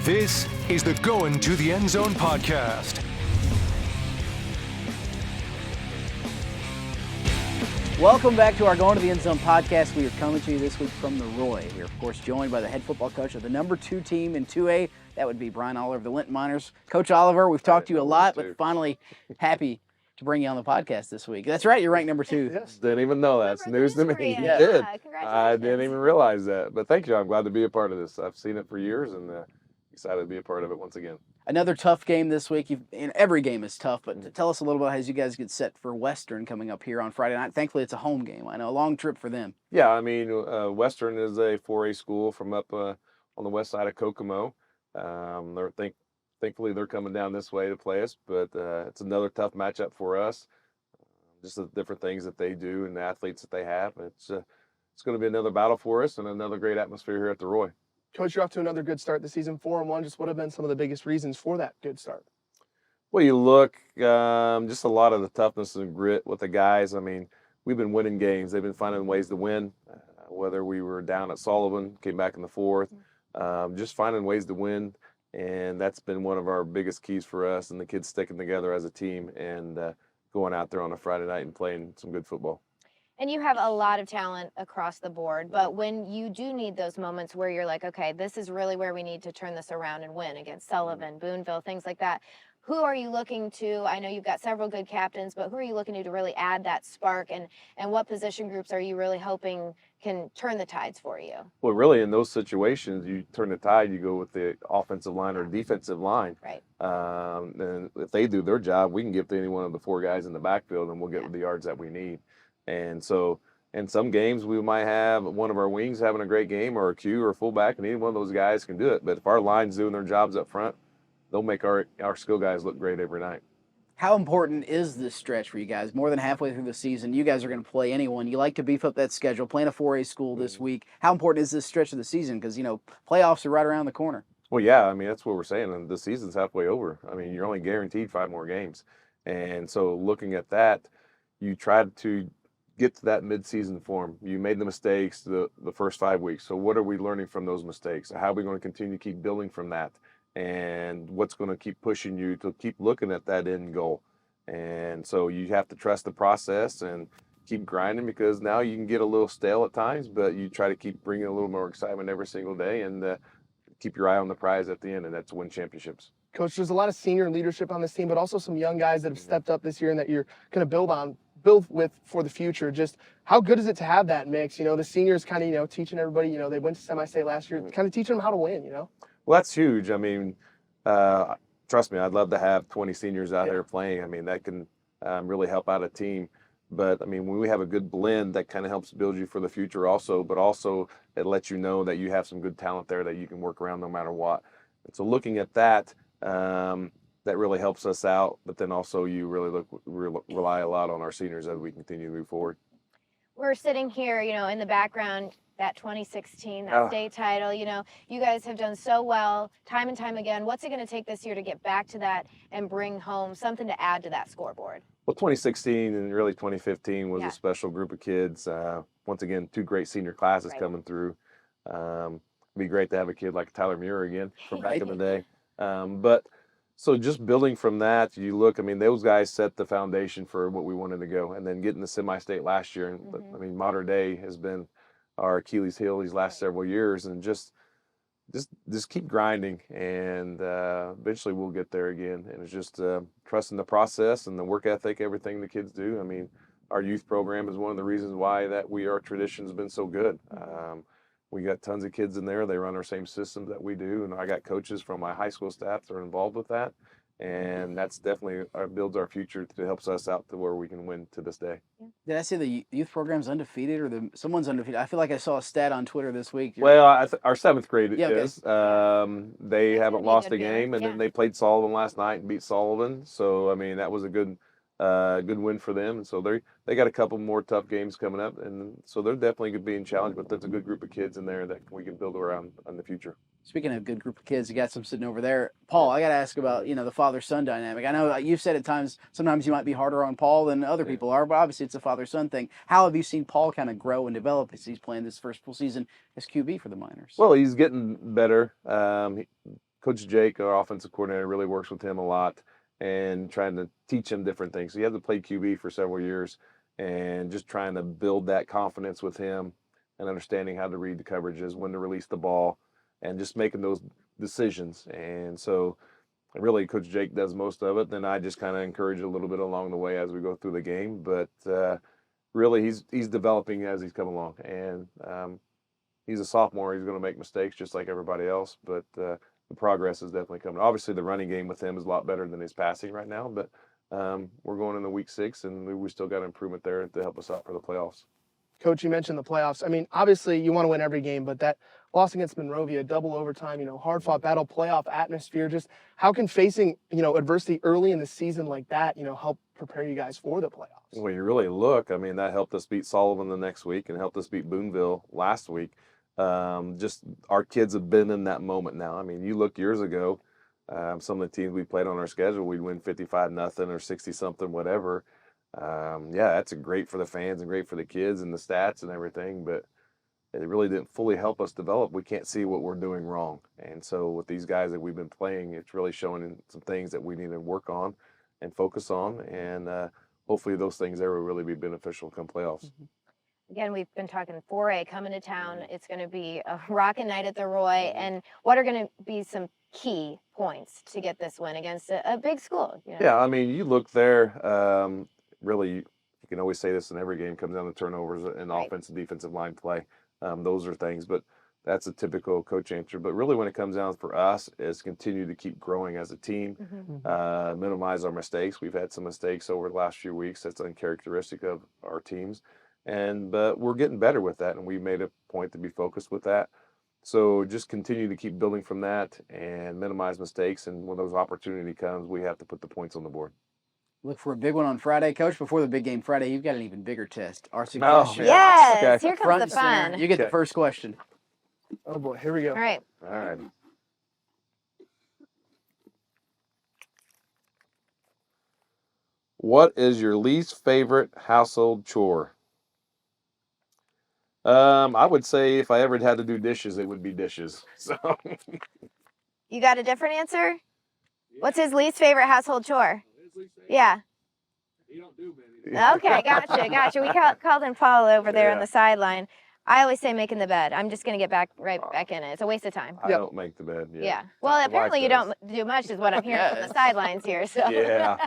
This is the Going to the Endzone Podcast. Welcome back to our Going to the Endzone Podcast. We are coming to you this week from the Roy. We're, of course, joined by the head football coach of the number 2 team in 2A. That would be Brian Oliver of the Linton Miners. Coach Oliver, we've talked to you a lot, but finally happy to bring you on the podcast this week. That's right, you're ranked number 2. Yes, didn't even know that. It's news to me. You Yeah. did. I didn't even realize that. But thank you. I'm glad to be a part of this. I've seen it for years and excited to be a part of it once again. Another tough game this week. Every game is tough, but tell us a little bit as you guys get set for Western coming up here on Friday night. Thankfully, it's a home game. I know, a long trip for them. Yeah, I mean, Western is a 4A school from up on the west side of Kokomo. Thankfully, they're coming down this way to play us, but it's another tough matchup for us. Just the different things that they do and the athletes that they have. It's going to be another battle for us and another great atmosphere here at the Roy. Coach, you're off to another good start this season, 4-1. Just what have been some of the biggest reasons for that good start? Well, you look, just a lot of the toughness and grit with the guys. I mean, we've been winning games. They've been finding ways to win, whether we were down at Sullivan, came back in the fourth, just finding ways to win. And that's been one of our biggest keys for us and the kids sticking together as a team and going out there on a Friday night and playing some good football. And you have a lot of talent across the board, but when you do need those moments where you're like, okay, this is really where we need to turn this around and win against Sullivan, Boonville, things like that, who are you looking to? I know you've got several good captains, but who are you looking to really add that spark, and what position groups are you really hoping can turn the tides for you? Well, really, in those situations, you turn the tide, you go with the offensive line or defensive line. Right. And if they do their job, we can give to any one of the 4 guys in the backfield, and we'll get the yards that we need. And so in some games, we might have one of our wings having a great game or a Q or a fullback, and any one of those guys can do it. But if our line's doing their jobs up front, they'll make our skill guys look great every night. How important is this stretch for you guys? More than halfway through the season, you guys are going to play anyone. You like to beef up that schedule, playing a 4A school this week. How important is this stretch of the season? Because, playoffs are right around the corner. Well, yeah, I mean, that's what we're saying. And the season's halfway over. I mean, you're only guaranteed 5 more games. And so looking at that, you try to get to that mid-season form. You made the mistakes the first 5 weeks. So what are we learning from those mistakes? How are we going to continue to keep building from that? And what's going to keep pushing you to keep looking at that end goal? And so you have to trust the process and keep grinding, because now you can get a little stale at times, but you try to keep bringing a little more excitement every single day and keep your eye on the prize at the end, and that's win championships. Coach, there's a lot of senior leadership on this team, but also some young guys that have stepped up this year and that you're going to build with for the future. Just how good is it to have that mix? The seniors kind of, teaching everybody, they went to semi-state last year, kind of teaching them how to win, Well, that's huge. I mean, trust me, I'd love to have 20 seniors out there playing. I mean, that can really help out a team. But, I mean, when we have a good blend, that kind of helps build you for the future also. But also, it lets you know that you have some good talent there that you can work around no matter what. And so looking at that, that really helps us out. But then also you really rely a lot on our seniors as we continue to move forward. We're sitting here, in the background, that 2016, that state title, you guys have done so well time and time again. What's it going to take this year to get back to that and bring home something to add to that scoreboard? Well, 2016 and really 2015 was a special group of kids. Once again, 2 great senior classes coming through. It'd be great to have a kid like Tyler Muir again from back in the day. But so just building from that, you look, I mean, those guys set the foundation for what we wanted to go. And then getting the semi-state last year. And I mean, Modern Day has been our Achilles heel these last several years, and just keep grinding, and eventually we'll get there again. And it's just trusting the process and the work ethic, everything the kids do. I mean, our youth program is one of the reasons why our tradition has been so good. We got tons of kids in there. They run our same systems that we do, and I got coaches from my high school staff that are involved with that. And that's definitely builds our future to helps us out to where we can win to this day. Did I say the youth program's undefeated, or someone's undefeated? I feel like I saw a stat on Twitter this week. Well, our 7th grade is. Okay. They haven't lost a game, and yeah. then they played Sullivan last night and beat Sullivan. So I mean, that was a good win for them. And so they got a couple more tough games coming up, and so they're definitely being challenged. But there's a good group of kids in there that we can build around in the future. Speaking of good group of kids, you got some sitting over there. Paul, I got to ask about, the father-son dynamic. I know you've said at times, sometimes you might be harder on Paul than other people are, but obviously it's a father-son thing. How have you seen Paul kind of grow and develop as he's playing this first full season as QB for the Miners? Well, he's getting better. Coach Jake, our offensive coordinator, really works with him a lot and trying to teach him different things. He had to play QB for several years and just trying to build that confidence with him and understanding how to read the coverages, when to release the ball, and just making those decisions. And so really Coach Jake does most of it. Then I just kind of encourage a little bit along the way as we go through the game. But really he's developing as he's come along. And he's a sophomore. He's going to make mistakes just like everybody else. But the progress is definitely coming. Obviously the running game with him is a lot better than his passing right now. But we're going into week 6, and we still got improvement there to help us out for the playoffs. Coach, you mentioned the playoffs. I mean, obviously you want to win every game, but that loss against Monrovia, double overtime, hard-fought battle, playoff atmosphere, just how can facing, adversity early in the season like that, help prepare you guys for the playoffs? Well, you really look, I mean, that helped us beat Sullivan the next week and helped us beat Boonville last week. Just our kids have been in that moment now. I mean, you look years ago, some of the teams we played on our schedule, we'd win 55-0 or 60-something, whatever. That's great for the fans and great for the kids and the stats and everything, but it really didn't fully help us develop. We can't see what we're doing wrong. And so with these guys that we've been playing, it's really showing some things that we need to work on and focus on. And hopefully those things there will really be beneficial come playoffs. Again, we've been talking 4A coming to town. It's going to be a rockin' night at the Roy. And what are going to be some key points to get this win against a big school? Yeah, I mean, you look there, really, you can always say this in every game, comes down to turnovers and offensive, defensive line play. Those are things, but that's a typical coach answer. But really when it comes down for us is continue to keep growing as a team, minimize our mistakes. We've had some mistakes over the last few weeks. That's uncharacteristic of our teams. But we're getting better with that, and we made a point to be focused with that. So just continue to keep building from that and minimize mistakes. And when those opportunity comes, we have to put the points on the board. Look for a big one on Friday, Coach. Before the big game Friday, you've got an even bigger test. Our Oh, suggestion. Yes, Okay. here comes Front the and center. fun. You get the Okay. first question. Oh boy, here we go. All right. All right. What is your least favorite household chore? I would say if I ever had to do dishes, it would be dishes. So You got a different answer? What's his least favorite household chore? Yeah. Okay, gotcha. We called him Paul over there on Yeah. the sideline. I always say making the bed. I'm just going to get right back in it. It's a waste of time. I don't make the bed. Yeah. Well, The apparently wife you does. don't do much is what I'm hearing from the sidelines here. So Yeah.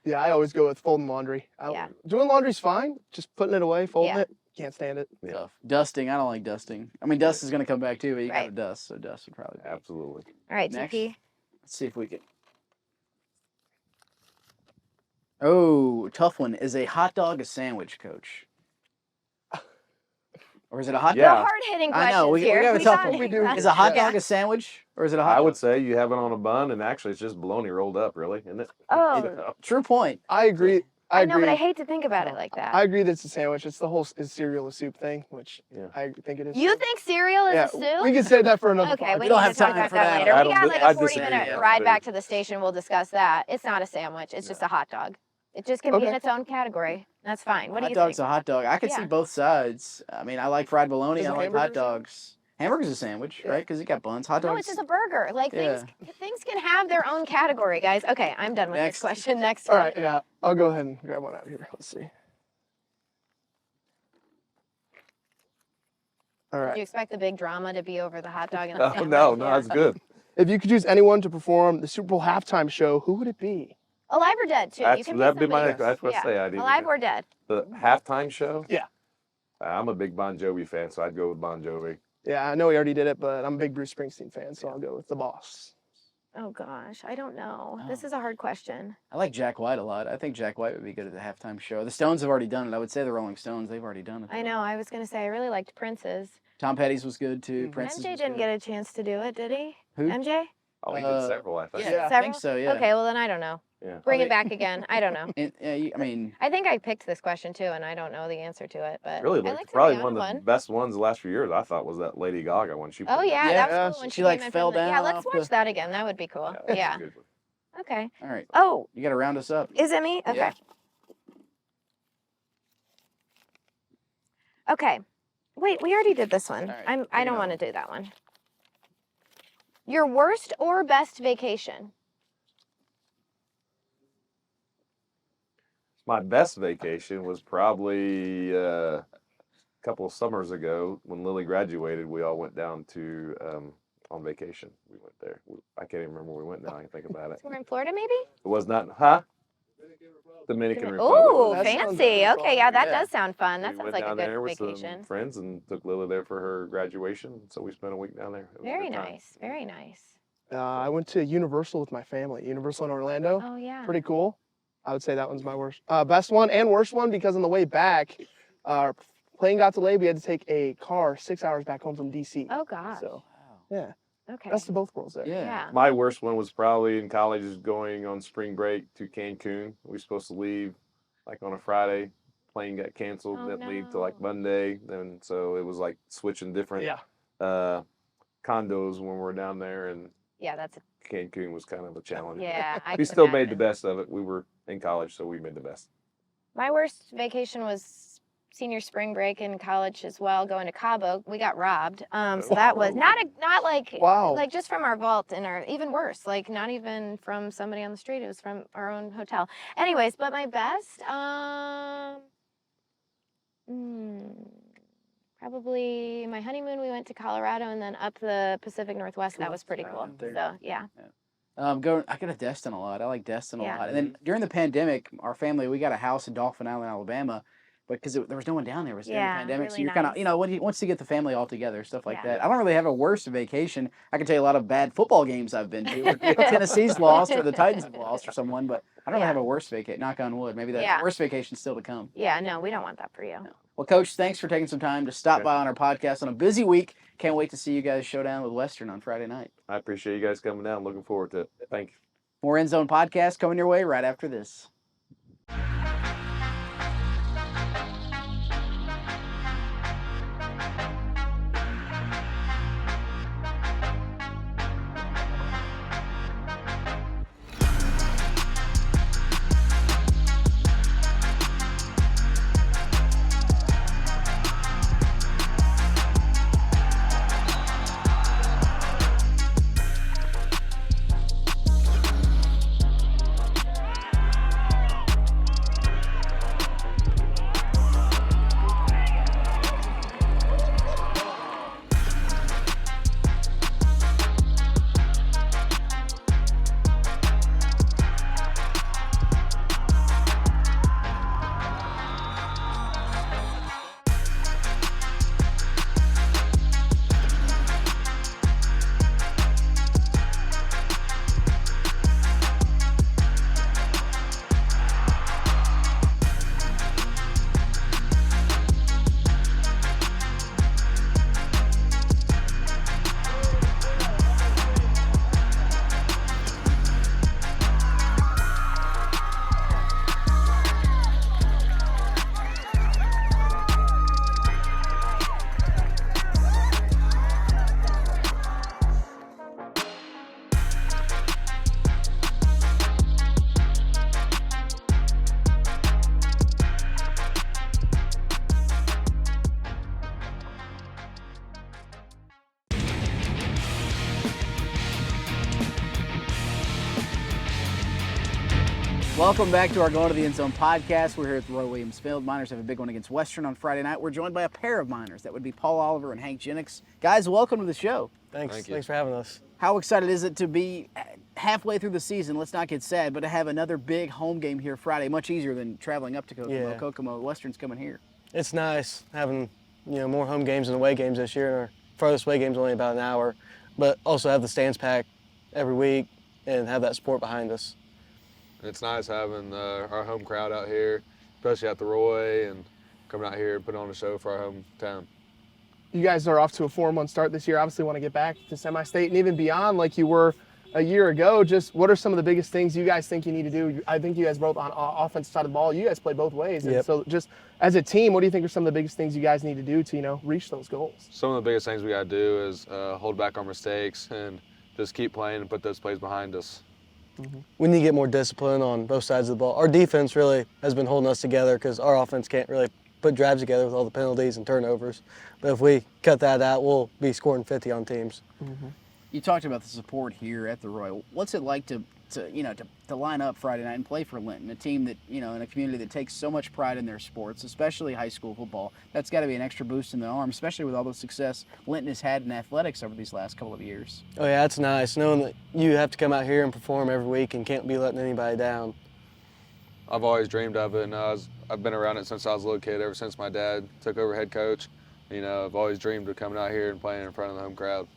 Yeah, I always go with folding laundry. Yeah. Doing laundry's fine. Just putting it away, folding Yeah. it, can't stand it. Yeah. Tough. Dusting. I don't like dusting. I mean, dust is going to come back too, but you got to Right. dust, so dust would probably be. Absolutely. All right, Next. TP. Let's see if we can. Oh, tough one. Is a hot dog a sandwich, Coach? Or is it a hot Yeah. The hard-hitting I questions know, we here. have a We tough got one. it. dog? Is a hot Yeah. dog a sandwich, or is it a hot I dog? would say you have it on a bun, and actually it's just bologna rolled up, really, isn't it? Oh. You know? True point. I agree. I know, but I hate to think about it like that. I agree that it's a sandwich. It's the whole cereal a soup thing, which Yeah. I think it is. You think cereal is yeah, a soup? we can say that for another Okay, podcast. we don't need have to talk time about for that that. later. I We don't got dis- like I a 40-minute disagree. ride back to the station. We'll discuss that. It's not a sandwich. It's just a hot dog. It just can be in Okay. its own category. That's fine. What do Hot you dog's think? a hot dog. I could see Yeah. both sides. I mean, I like fried bologna. Is I a like hamburger hot a sandwich? dogs. Hamburger's a sandwich, Yeah. right? Because it got buns. Hot dogs. No, it's just a burger. Like Yeah. things can have their own category, guys. Okay, I'm done with Next. this question. Next All one. right, yeah. I'll go ahead and grab one out here. Let's see. All Do you right. expect the big drama to be over the hot dog and the Oh, sandwich? no, Yeah. that's good. If you could choose anyone to perform the Super Bowl halftime show, who would it be? Alive or dead, too. That's, you can that'd pick be my. somebody. That's what I Yeah. say. I'd either Alive do. or dead. The halftime show. Yeah. I'm a big Bon Jovi fan, so I'd go with Bon Jovi. Yeah, I know he already did it, but I'm a big Bruce Springsteen fan, so I'll go with the boss. Oh, gosh. I don't know. This Oh. is a hard question. I like Jack White a lot. I think Jack White would be good at the halftime show. The Stones have already done it. I would say the Rolling Stones, they've already done it. I know. I was going to say I really liked Prince's. Tom Petty's was good too. Mhm. Prince's MJ was didn't good. get a chance to do it, did he? Who? MJ? Oh, he did Uh, several, I think. Yeah, I Several? think so. Yeah. Okay, well, then I don't know. Yeah. Bring I it back again. I don't know. I mean, I think I picked this question too, and I don't know the answer to it. But Really, I liked probably the one of the one. best ones the last few years. I thought was that Lady Gaga one. She Oh put yeah, Yeah, that yeah, was cool when she, she like, came in fell from the, Yeah, down let's off watch the- that again. That would be cool. that's a Yeah. good one. Okay. all right. Oh, You got to round us up. is it me? Okay. Yeah. Okay. Wait, we already did this one. All right, I bring don't it want to on. do that one. Your worst or best vacation? My best vacation was probably a couple of summers ago when Lily graduated. We all went down to on vacation. We went there. I can't even remember where we went now. I can think about it. So we're in Florida, maybe? It was not, Dominican Republic. Oh, That sounds fancy. fun. Okay, yeah, that Yeah. does sound fun. That We sounds went like a down there good with vacation. some friends and took Lily there for her graduation. So we spent a week down there. It was a Very good time. nice. Very nice. I went to Universal with my family. Universal in Orlando. Oh, yeah. Pretty cool. I would say that one's my worst, best one and worst one because on the way back, our plane got delayed. We had to take a car 6 hours back home from DC. Oh, gosh. So Wow. yeah, Okay. best of both worlds there. Yeah. Yeah. My worst one was probably in college is going on spring break to Cancun. We were supposed to leave like on a Friday. Plane got canceled. Oh, Didn't leave till like no. Monday. Then so it was like switching different Yeah. condos when we were down there, and Yeah, that's Cancun was kind of a challenge. yeah. I We can still made the imagine. best of it. We were in college, so we made the best. My worst vacation was senior spring break in college as well, going to Cabo. We got robbed. So that was not like Wow. like just from our vault and our even worse, like not even from somebody on the street. It was from our own hotel. Anyways, but my best, probably my honeymoon. We went to Colorado and then up the Pacific Northwest. That was pretty cool. Out there. So yeah. I go to Destin a lot. I like Destin a Yeah. lot. And then during the pandemic, our family, we got a house in Dauphin Island, Alabama, because there was no one down there. It was during the Yeah, pandemic, so really you're kind of, nice. once you get the family all together, stuff like Yeah. that. I don't really have a worst vacation. I can tell you a lot of bad football games I've been to. Where Tennessee's lost or the Titans have lost or someone, but I don't really Yeah. have a worst vacation. Knock on wood. Maybe that Yeah. worst vacation's still to come. Yeah, no, we don't want that for you. Well, Coach, thanks for taking some time to stop Okay. by on our podcast on a busy week. Can't wait to see you guys show down with Western on Friday night. I appreciate you guys coming down. Looking forward to it. Thank you. More Endzone Podcast coming your way right after this. Welcome back to our Going to the Endzone podcast. We're here at the Roy Williams Field. Miners have a big one against Western on Friday night. We're joined by a pair of Miners. That would be Paul Oliver and Hank Jennings. Guys, welcome to the show. Thanks. Thank you. Thanks for having us. How excited is it to be halfway through the season? Let's not get sad, but to have another big home game here Friday, much easier than traveling up to Kokomo. Yeah. Kokomo, Western's coming here. It's nice having more home games than away games this year. And our farthest away game's only about an hour, but also have the stands packed every week and have that support behind us. It's nice having our home crowd out here, especially at the Roy, and coming out here and putting on a show for our hometown. You guys are off to a 4-month start this year. Obviously want to get back to semi-state and even beyond like you were a year ago. Just what are some of the biggest things you guys think you need to do? I think you guys both on offensive side of the ball, you guys play both ways. And Yep. so just as a team, what do you think are some of the biggest things you guys need to do to, reach those goals? Some of the biggest things we got to do is hold back our mistakes and just keep playing and put those plays behind us. We need to get more discipline on both sides of the ball. Our defense really has been holding us together because our offense can't really put drives together with all the penalties and turnovers. But if we cut that out, we'll be scoring 50 on teams. You talked about the support here at the Roy. What's it like to line up Friday night and play for Linton, a team that, in a community that takes so much pride in their sports, especially high school football? That's got to be an extra boost in the arm, especially with all the success Linton has had in athletics over these last couple of years. Oh yeah, it's nice knowing that you have to come out here and perform every week and can't be letting anybody down. I've always dreamed of it, and I've been around it since I was a little kid, ever since my dad took over head coach. I've always dreamed of coming out here and playing in front of the home crowd.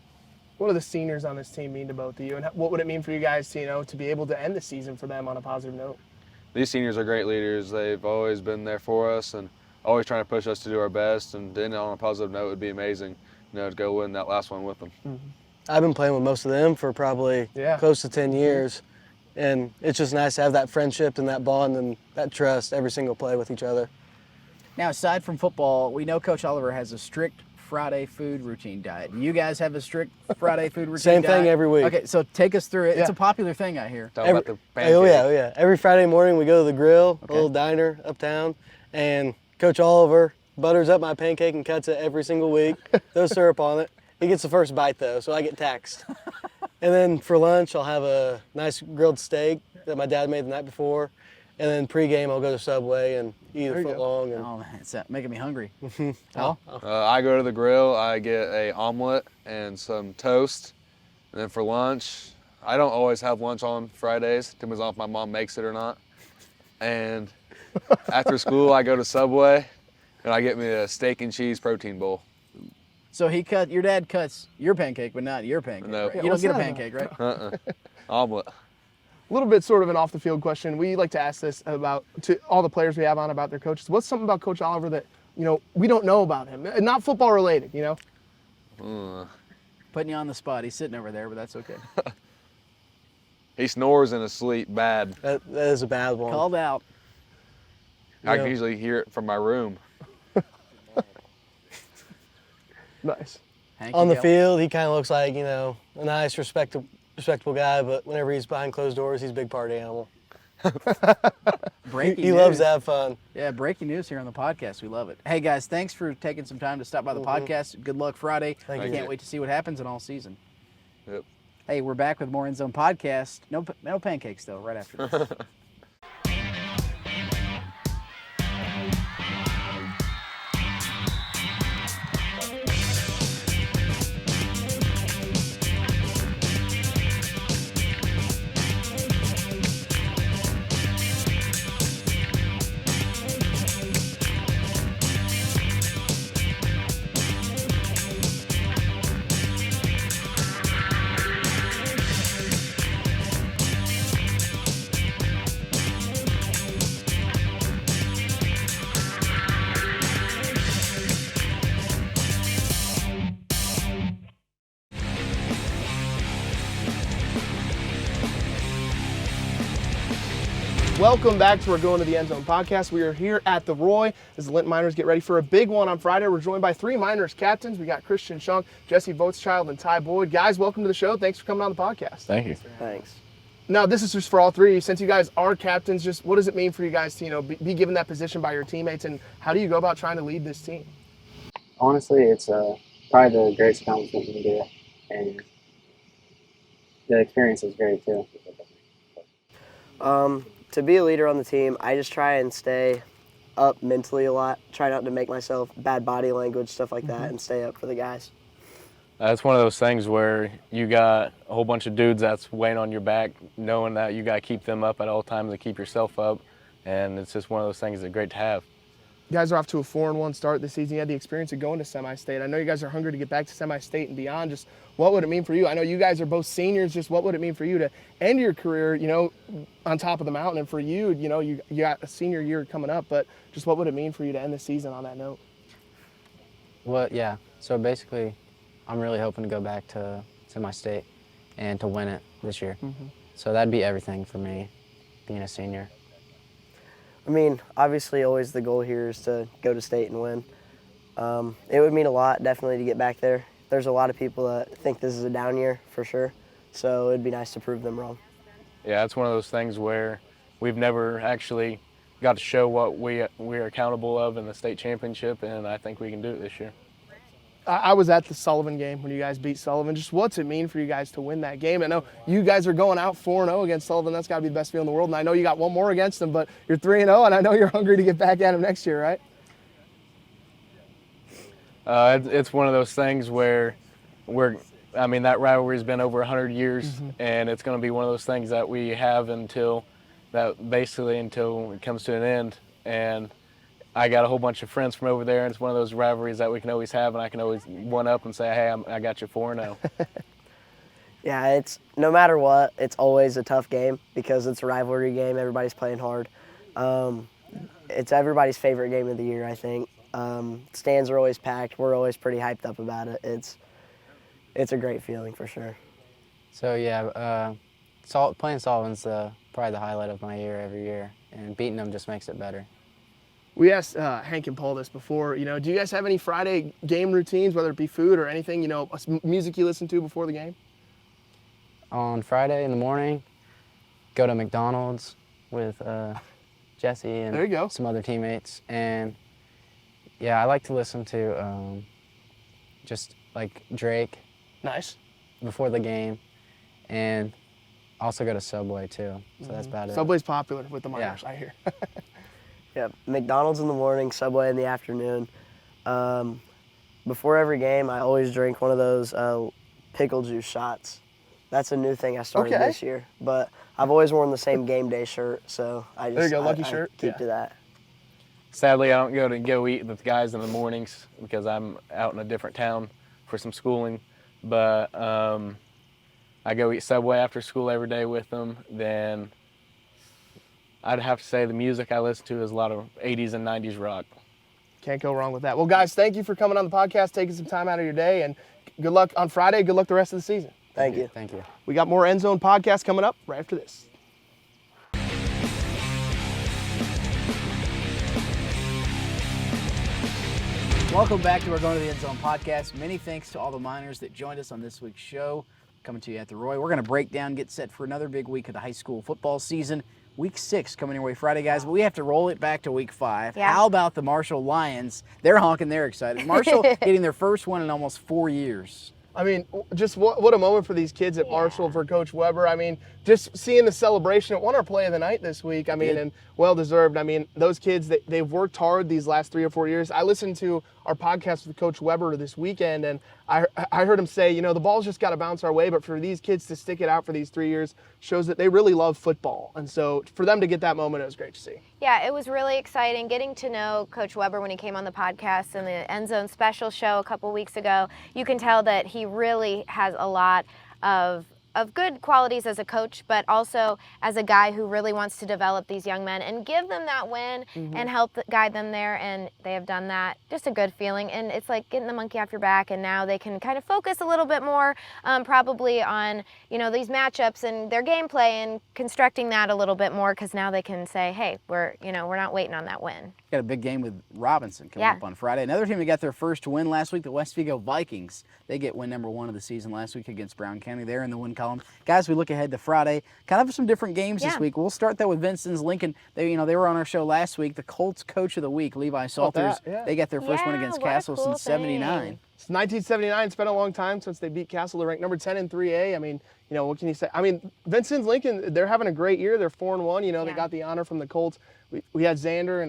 What do the seniors on this team mean to both of you, and what would it mean for you guys to, to be able to end the season for them on a positive note? These seniors are great leaders. They've always been there for us and always trying to push us to do our best, and to end it on a positive note would be amazing, to go win that last one with them. Mm-hmm. I've been playing with most of them for probably close to 10 years, and it's just nice to have that friendship and that bond and that trust every single play with each other. Now, aside from football, we know Coach Oliver has a strict Friday food routine diet. You guys have a strict Friday food routine Same diet? thing every week. Okay, so take us through it. Yeah. It's a popular thing I hear. Talk about the pancakes. Oh yeah. Every Friday morning we go to the grill, a little diner uptown, and Coach Oliver butters up my pancake and cuts it every single week. Throws syrup on it. He gets the first bite though, so I get taxed. And then for lunch I'll have a nice grilled steak that my dad made the night before. And then pregame, I'll go to Subway and eat a foot long. And Oh, man, it's making me hungry. I go to the grill, I get a omelet and some toast. And then for lunch, I don't always have lunch on Fridays. Depends on if my mom makes it or not. And after school, I go to Subway and I get me a steak and cheese protein bowl. So your dad cuts your pancake, but not your pancake. No. Right? Yeah, You don't what's get a that pancake, right? Omelet. A little bit sort of an off-the-field question. We like to ask this to all the players we have on about their coaches. What's something about Coach Oliver that, we don't know about him? Not football related, Putting you on the spot. He's sitting over there, but that's okay. He snores in his sleep bad. that is a bad one. Called out. I Yeah. can usually hear it from my room. Nice. Hank, On you the go. field, he kind of looks like, a nice, respectable guy, but whenever he's behind closed doors, he's a big party animal. Breaking He loves news. to have fun. Yeah, breaking news here on the podcast. We love it. Hey, guys, thanks for taking some time to stop by the podcast. Good luck Friday. Thank I you. can't wait to see what happens in all season. Yep. Hey, we're back with more Endzone Podcast. No pancakes, though, right after this. Welcome back to our Going to the Endzone podcast. We are here at the Roy as the Linton Miners get ready for a big one on Friday. We're joined by three Miners captains. We got Christian Shunk, Jesse Voetschild, and Ty Boyd. Guys, welcome to the show. Thanks for coming on the podcast. Thank you. Thanks. Now, this is just for all three. Since you guys are captains, just what does it mean for you guys to, be given that position by your teammates, and how do you go about trying to lead this team? Honestly, it's probably the greatest accomplishment you can do, and the experience is great too. To be a leader on the team, I just try and stay up mentally a lot. Try not to make myself bad body language, stuff like that, and stay up for the guys. It's one of those things where you got a whole bunch of dudes that's weighing on your back, knowing that you got to keep them up at all times and keep yourself up, and it's just one of those things that's great to have. You guys are off to a 4-1 start this season. You had the experience of going to semi-state. I know you guys are hungry to get back to semi-state and beyond. Just what would it mean for you? I know you guys are both seniors. Just what would it mean for you to end your career, on top of the mountain? And for you, you got a senior year coming up, but just what would it mean for you to end the season on that note? Well, yeah. So basically, I'm really hoping to go back to semi-state and to win it this year. So that'd be everything for me, being a senior. I mean, obviously, always the goal here is to go to state and win. It would mean a lot, definitely, to get back there. There's a lot of people that think this is a down year, for sure. So it'd be nice to prove them wrong. Yeah, it's one of those things where we've never actually got to show what we are accountable of in the state championship, and I think we can do it this year. I was at the Sullivan game when you guys beat Sullivan. Just what's it mean for you guys to win that game? I know you guys are going out 4-0 against Sullivan. That's got to be the best feeling in the world. And I know you got one more against them, but you're 3-0, and I know you're hungry to get back at them next year, right? It's one of those things where that rivalry's been over 100 years, and it's going to be one of those things that we have until it comes to an end. And I got a whole bunch of friends from over there, and it's one of those rivalries that we can always have, and I can always one up and say, hey, I got you 4-0. Yeah, it's no matter what, it's always a tough game because it's a rivalry game. Everybody's playing hard. It's everybody's favorite game of the year, I think. Stands are always packed. We're always pretty hyped up about it. It's a great feeling for sure. So yeah, playing Sullivan's probably the highlight of my year every year, and beating them just makes it better. We asked Hank and Paul this before. Do you guys have any Friday game routines, whether it be food or anything, music you listen to before the game? On Friday in the morning, go to McDonald's with Jesse and there you go. Some other teammates. And yeah, I like to listen to just like Drake. Nice. Before the game. And also go to Subway too. So that's about it. Subway's popular with the Miners, Yeah. I hear. Yeah, McDonald's in the morning, Subway in the afternoon. Before every game, I always drink one of those pickle juice shots. That's a new thing I started this year. But I've always worn the same game day shirt, so I just there you go, lucky shirt. Keep to that. Sadly, I don't go eat with the guys in the mornings because I'm out in a different town for some schooling. But I go eat Subway after school every day with them. Then I'd have to say the music I listen to is a lot of 80s and 90s rock. Can't go wrong with that. Well, guys, thank you for coming on the podcast, taking some time out of your day, and good luck on Friday. Good luck the rest of the season. Thank you. Thank you. We got more Endzone Podcast coming up right after this. Welcome back to our Going to the Endzone podcast. Many thanks to all the Miners that joined us on this week's show. Coming to you at the Roy. We're going to break down, get set for another big week of the high school football season. Week 6 coming your way Friday, guys, but we have to roll it back to week 5. Yeah. How about the Marshall Lions? They're honking, they're excited. Marshall getting their first one in almost 4 years. I mean, just what a moment for these kids at Marshall, for Coach Weber. I mean, just seeing the celebration. It won our play of the night this week. I mean, and well-deserved. I mean, those kids, they've worked hard these last 3 or 4 years. I listened to our podcast with Coach Weber this weekend, and I heard him say, the ball's just got to bounce our way, but for these kids to stick it out for these 3 years shows that they really love football. And so for them to get that moment, it was great to see. Yeah, it was really exciting getting to know Coach Weber when he came on the podcast and the Endzone special show a couple weeks ago. You can tell that he really has a lot of good qualities as a coach, but also as a guy who really wants to develop these young men and give them that win and help guide them there, and they have done that. Just a good feeling, and it's like getting the monkey off your back, and now they can kind of focus a little bit more probably on these matchups and their gameplay and constructing that a little bit more, because now they can say, hey, we're not waiting on that win. Got a big game with Robinson coming up on Friday. Another team that got their first win last week, the West Vigo Vikings. They get win number 1 of the season last week against Brown County. They're in the win column. Guys, we look ahead to Friday. Kind of some different games this week. We'll start that with Vincent's Lincoln. They were on our show last week. The Colts Coach of the Week, Levi Salters. They got their first win against Castle since '79. It's 1979. It's been a long time since they beat Castle. They're ranked number 10 in 3A. I mean, what can you say? I mean, Vincent's Lincoln, they're having a great year. They're 4-1. They got the honor from the Colts. We had Xander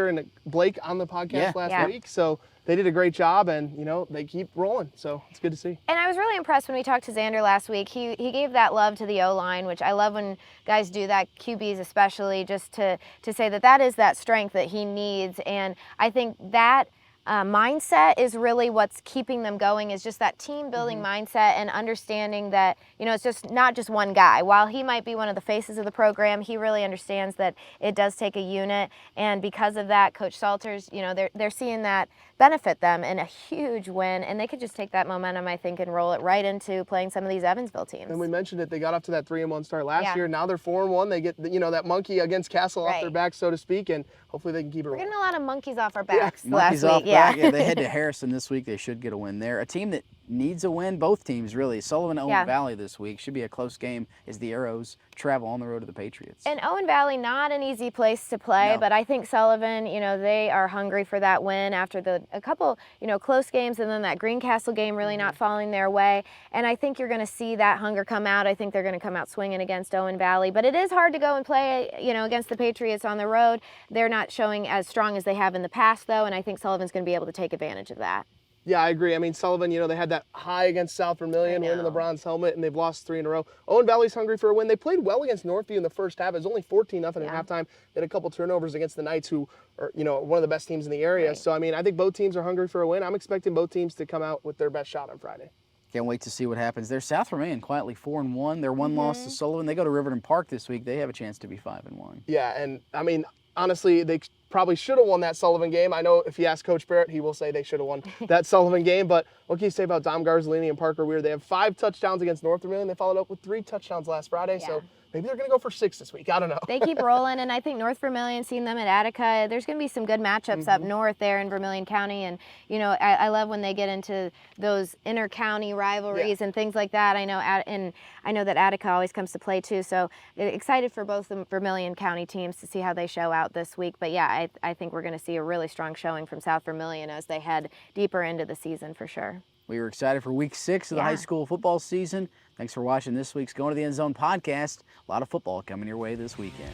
and Blake on the podcast last week, so they did a great job, and they keep rolling, so it's good to see. And I was really impressed when we talked to Xander last week. He gave that love to the O-line, which I love when guys do that, QBs especially, just to say that is that strength that he needs. And I think that mindset is really what's keeping them going, is just that team building mindset and understanding that, it's just not just one guy. While he might be one of the faces of the program, he really understands that it does take a unit. And because of that, Coach Salters, they're seeing that benefit them in a huge win, and they could just take that momentum, I think, and roll it right into playing some of these Evansville teams. And we mentioned it, they got off to that 3-1 start last year. Now they're 4-1. They get that monkey against Castle off their back, so to speak, and hopefully they can keep it rolling. We're getting a lot of monkeys off our backs Monkeys last off week. back. They head to Harrison this week. They should get a win there. A team that needs a win. Both teams, really. Sullivan, Owen Yeah. Valley this week. Should be a close game as the Arrows travel on the road to the Patriots. And Owen Valley, not an easy place to play, No. but I think Sullivan, they are hungry for that win after a couple, close games, and then that Greencastle game really not falling their way. And I think you're going to see that hunger come out. I think they're going to come out swinging against Owen Valley. But it is hard to go and play, against the Patriots on the road. They're not showing as strong as they have in the past, though, and I think Sullivan's going to be able to take advantage of that. Yeah, I agree. I mean, Sullivan, they had that high against South Vermilion, winning the bronze helmet, and they've lost 3 in a row. Owen Valley's hungry for a win. They played well against Northview in the first half. It was only 14-0 at halftime. They had a couple turnovers against the Knights, who are, one of the best teams in the area. Right. So, I mean, I think both teams are hungry for a win. I'm expecting both teams to come out with their best shot on Friday. Can't wait to see what happens there. South Vermilion quietly 4-1. Their one loss to Sullivan. They go to Riverton Park this week. They have a chance to be 5-1. Yeah, and I mean, honestly, they probably should have won that Sullivan game. I know if you ask Coach Barrett, he will say they should have won that Sullivan game. But what can you say about Dom Garzolini and Parker Weir? They have 5 touchdowns against North Vermilion. They followed up with 3 touchdowns last Friday. Yeah. So maybe they're going to go for 6 this week. I don't know. They keep rolling, and I think North Vermilion, seeing them at Attica, there's going to be some good matchups up north there in Vermilion County. And, I love when they get into those inter-county rivalries and things like that. I know that Attica always comes to play too. So excited for both the Vermilion County teams to see how they show out this week. But yeah, I think we're going to see a really strong showing from South Vermilion as they head deeper into the season for sure. We were excited for week 6 of the high school football season. Thanks for watching this week's Going to the End Zone podcast. A lot of football coming your way this weekend.